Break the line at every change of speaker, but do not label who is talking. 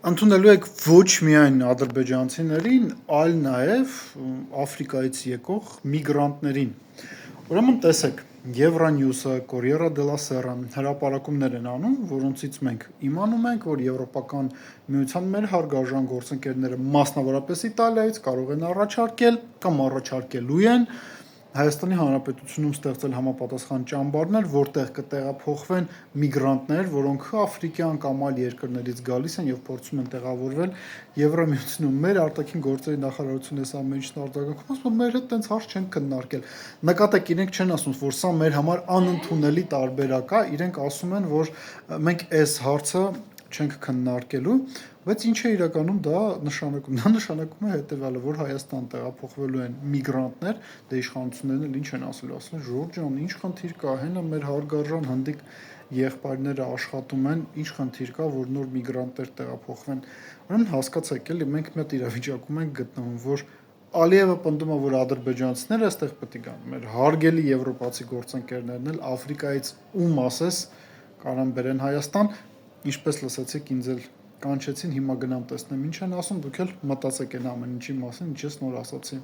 Ընդունելու եք ոչ միայն ադրբեջանցիներին, այլ նաև Աֆրիկայից եկող միգրանտներին։ Ուրեմն տեսեք, Euronews-ը, Corriere della Sera-ն հրապարակումներ են անում, որոնցից մենք իմանում ենք, որ Եվրոպական միության մեր հարգարժան գործընկերները, մասնավորապես Իտալիայից, կարող են առաջարկել կամ առաջարկելու են Հայաստանի Հանրապետությունում ստեղծել համապատասխան ճամբարներ, որտեղ կտեղափոխվեն միգրանտներ, որոնք աֆրիկյան կամ այլ երկրներից գալիս են եւ փորձում են տեղավորվել Եվրամիությունում։ Մեր արտաքին գործերի նախարարությունը այս ամեն ինչն արձագանքում, ասում է, մեր հետ տենց հարց չեն քննարկել։ Նկատեք, իրենք չեն ասում, որ սա մեր համար անընդունելի տարբերակ է, իրենք ասում են, որ մենք այս հարցը չենք քննարկելու, բայց ինչ է իրականում դա նշանակում։ Դա նշանակում է հետևյալը, որ Հայաստան տեղափոխվելու են միգրանտներ, դե իշխանություններն էլ ինչ են ասելու, ասում են Ժորժ ջան, ինչ խնդիր կա, հենա մեր հարգարժան հնդիկ եղբայրները աշխատում են, ինչ խնդիր կա, որ նոր միգրանտներ տեղափոխվեն։ Ուրեմն հասկացեք, էլի մենք մի հատ իրավիճակում ենք գտնվում, որ Ալիևը պնդում է, որ ադրբեջանցիները այստեղ պետք է գան, մեր հարգելի եվրոպացի գործընկերներն էլ Աֆրիկայից ում ասես կարան բերեն Հայաստան, ինչպես լսեցիք, ինձ էլ կանչեցին, հիմա գնամ տեսնեմ ինչ են ասում, դուք էլ մտածեք այն ամեն ինչի մասին, ինչ ես նոր ասացի։